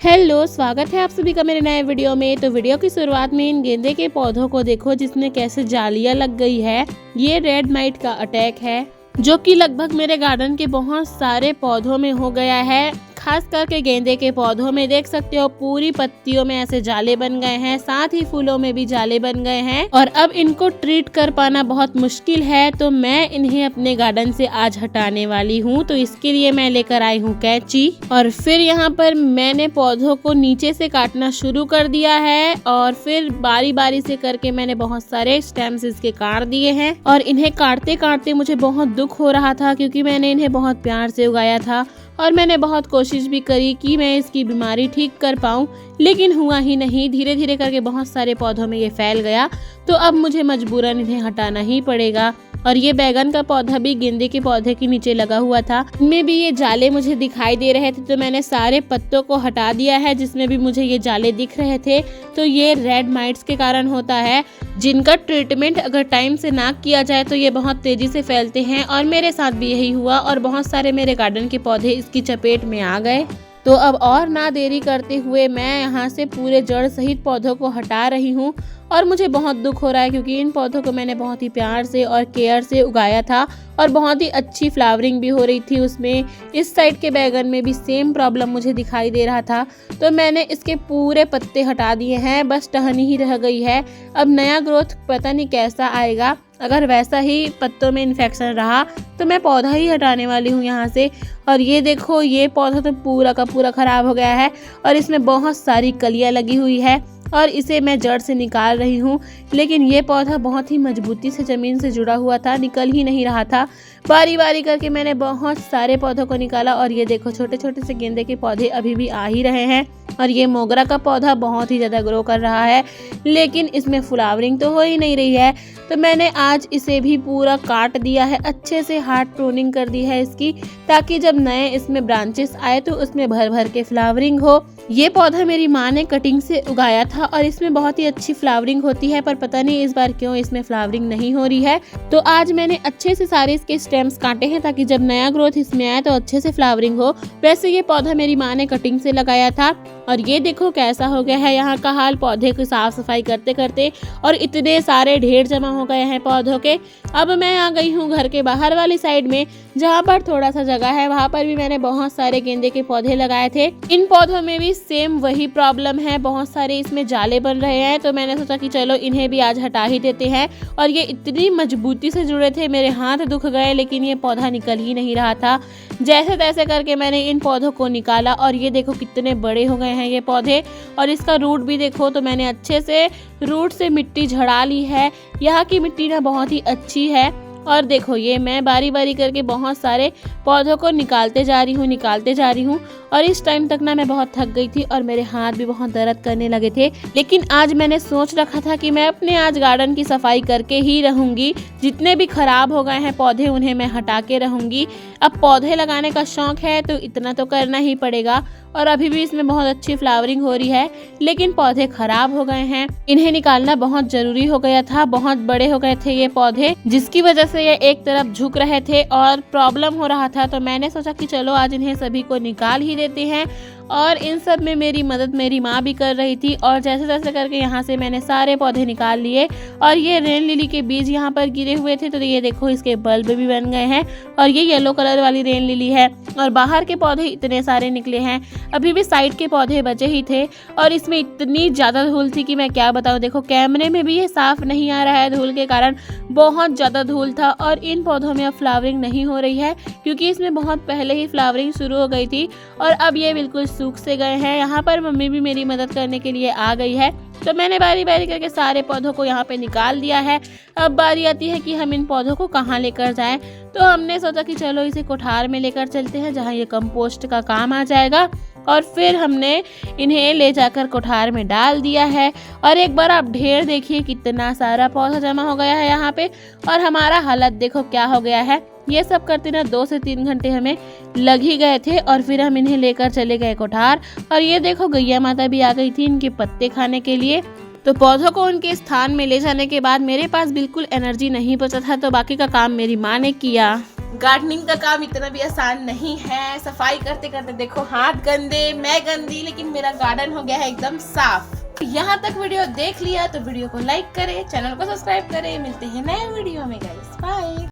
Hello, स्वागत है आप सभी का मेरे नए वीडियो में। तो वीडियो की शुरुआत में इन गेंदे के पौधों को देखो जिसमें कैसे जालियां लग गई है। ये रेड माइट का अटैक है जो कि लगभग मेरे गार्डन के बहुत सारे पौधों में हो गया है। खास करके गेंदे के पौधों में देख सकते हो पूरी पत्तियों में ऐसे जाले बन गए हैं, साथ ही फूलों में भी जाले बन गए हैं और अब इनको ट्रीट कर पाना बहुत मुश्किल है। तो मैं इन्हें अपने गार्डन से आज हटाने वाली हूँ। तो इसके लिए मैं लेकर आई हूँ कैंची और फिर यहाँ पर मैंने पौधों को नीचे से काटना शुरू कर दिया है और फिर बारी बारी से करके मैंने बहुत सारे स्टेम्स इसके काट दिए हैं। और इन्हें काटते काटते मुझे बहुत दुख हो रहा था क्योंकि मैंने इन्हें बहुत प्यार से उगाया था और मैंने बहुत कोशिश भी करी कि मैं इसकी बीमारी ठीक कर पाऊँ, लेकिन हुआ ही नहीं। धीरे धीरे करके बहुत सारे पौधों में ये फैल गया, तो अब मुझे मजबूरन इन्हें हटाना ही पड़ेगा। और ये बैगन का पौधा भी गेंदे के पौधे के नीचे लगा हुआ था, इनमें भी ये जाले मुझे दिखाई दे रहे थे, तो मैंने सारे पत्तों को हटा दिया है जिसमें भी मुझे ये जाले दिख रहे थे। तो ये रेड माइट्स के कारण होता है, जिनका ट्रीटमेंट अगर टाइम से ना किया जाए तो ये बहुत तेजी से फैलते हैं और मेरे साथ भी यही हुआ और बहुत सारे मेरे गार्डन के पौधे इसकी चपेट में आ गए। तो अब और ना देरी करते हुए मैं यहाँ से पूरे जड़ सहित पौधों को हटा रही हूँ। और मुझे बहुत दुख हो रहा है क्योंकि इन पौधों को मैंने बहुत ही प्यार से और केयर से उगाया था और बहुत ही अच्छी फ्लावरिंग भी हो रही थी उसमें। इस साइड के बैगन में भी सेम प्रॉब्लम मुझे दिखाई दे रहा था, तो मैंने इसके पूरे पत्ते हटा दिए हैं, बस टहनी ही रह गई है। अब नया ग्रोथ पता नहीं कैसा आएगा। अगर वैसा ही पत्तों में इन्फेक्शन रहा तो मैं पौधा ही हटाने वाली हूँ यहाँ से। और ये देखो, ये पौधा तो पूरा का पूरा खराब हो गया है और इसमें बहुत सारी कलियाँ लगी हुई है और इसे मैं जड़ से निकाल रही हूँ, लेकिन ये पौधा बहुत ही मजबूती से ज़मीन से जुड़ा हुआ था, निकल ही नहीं रहा था। बारी बारी करके मैंने बहुत सारे पौधों को निकाला और ये देखो छोटे छोटे से गेंदे के पौधे अभी भी आ ही रहे हैं। और ये मोगरा का पौधा बहुत ही ज़्यादा ग्रो कर रहा है, लेकिन इसमें फ्लावरिंग तो हो ही नहीं रही है। तो मैंने आज इसे भी पूरा काट दिया है, अच्छे से हार्ड प्रूनिंग कर दी है इसकी, ताकि जब नए इसमें ब्रांचेस आए तो उसमें भर भर के फ्लावरिंग हो। ये पौधा मेरी माँ ने कटिंग से उगाया था और इसमें बहुत ही अच्छी फ्लावरिंग होती है, पर पता नहीं इस बार क्यों इसमें फ्लावरिंग नहीं हो रही है। तो आज मैंने अच्छे से सारे इसके स्टेम्स काटे हैं ताकि जब नया ग्रोथ इसमें आए तो अच्छे से फ्लावरिंग हो। वैसे ये पौधा मेरी माँ ने कटिंग से लगाया था और ये देखो कैसा हो गया है यहाँ का हाल, पौधे की साफ सफाई करते करते और इतने सारे ढेर जमा हो गए हैं पौधों के। अब मैं आ गई हूँ घर के बाहर वाली साइड में, जहाँ पर थोड़ा सा जगह है, वहाँ पर भी मैंने बहुत सारे गेंदे के पौधे लगाए थे। इन पौधों में भी सेम वही प्रॉब्लम है, बहुत सारे इसमें जाले बन रहे हैं। तो मैंने सोचा कि चलो इन्हें भी आज हटा ही देते हैं। और ये इतनी मजबूती से जुड़े थे, मेरे हाथ दुख गए, लेकिन ये पौधा निकल ही नहीं रहा था। जैसे तैसे करके मैंने इन पौधों को निकाला और ये देखो कितने बड़े हो गए हैं ये पौधे। और इसका रूट भी देखो, तो मैंने अच्छे से रूट से मिट्टी झड़ा ली है। यहाँ की मिट्टी ना बहुत ही अच्छी है। और देखो ये मैं बारी बारी करके बहुत सारे पौधों को निकालते जा रही हूँ और इस टाइम तक ना मैं बहुत थक गई थी और मेरे हाथ भी बहुत दर्द करने लगे थे। लेकिन आज मैंने सोच रखा था कि मैं अपने आज गार्डन की सफाई करके ही रहूँगी, जितने भी खराब हो गए हैं पौधे उन्हें मैं हटा के रहूँगी। अब पौधे लगाने का शौक है तो इतना तो करना ही पड़ेगा। और अभी भी इसमें बहुत अच्छी फ्लावरिंग हो रही है, लेकिन पौधे खराब हो गए हैं, इन्हें निकालना बहुत जरूरी हो गया था। बहुत बड़े हो गए थे ये पौधे, जिसकी वजह से ये एक तरफ झुक रहे थे और प्रॉब्लम हो रहा था। तो मैंने सोचा कि चलो आज इन्हें सभी को निकाल ही देते हैं। और इन सब में मेरी मदद मेरी माँ भी कर रही थी और जैसे तैसे करके यहाँ से मैंने सारे पौधे निकाल लिए। और ये रेन लिली के बीज यहाँ पर गिरे हुए थे, तो ये देखो इसके बल्ब भी बन गए हैं। और ये येलो कलर वाली रेन लिली है और बाहर के पौधे इतने सारे निकले हैं। अभी भी साइड के पौधे बचे ही थे और इसमें इतनी ज़्यादा धूल थी कि मैं क्या बताऊँ। देखो कैमरे में भी ये साफ नहीं आ रहा है, धूल के कारण बहुत ज़्यादा धूल था। और इन पौधों में अब फ्लावरिंग नहीं हो रही है क्योंकि इसमें बहुत पहले ही फ्लावरिंग शुरू हो गई थी और अब ये बिल्कुल सूख से गए हैं। यहाँ पर मम्मी भी मेरी मदद करने के लिए आ गई है, तो मैंने बारी बारी करके सारे पौधों को यहाँ पे निकाल दिया है। अब बारी आती है कि हम इन पौधों को कहाँ लेकर जाएं। तो हमने सोचा कि चलो इसे कोठार में लेकर चलते हैं, जहाँ ये कंपोस्ट का काम आ जाएगा। और फिर हमने इन्हें ले जाकर कोठार में डाल दिया है। और एक बार आप ढेर देखिए कितना सारा पौधा जमा हो गया है यहाँ पे और हमारा हालत देखो क्या हो गया है। ये सब करते ना 2 से 3 घंटे हमें लग ही गए थे और फिर हम इन्हें लेकर चले गए कोठार। और ये देखो गैया माता भी आ गई थी इनके पत्ते खाने के लिए। तो पौधों को उनके स्थान में ले जाने के बाद मेरे पास बिल्कुल एनर्जी नहीं बचा था, तो बाकी का काम मेरी माँ ने किया। गार्डनिंग का काम इतना भी आसान नहीं है। सफाई करते करते देखो हाथ गंदे, मैं गंदी, लेकिन मेरा गार्डन हो गया है एकदम साफ। यहाँ तक वीडियो देख लिया तो वीडियो को लाइक करें, चैनल को सब्सक्राइब करें। मिलते हैं नए वीडियो में गाइस, बाय।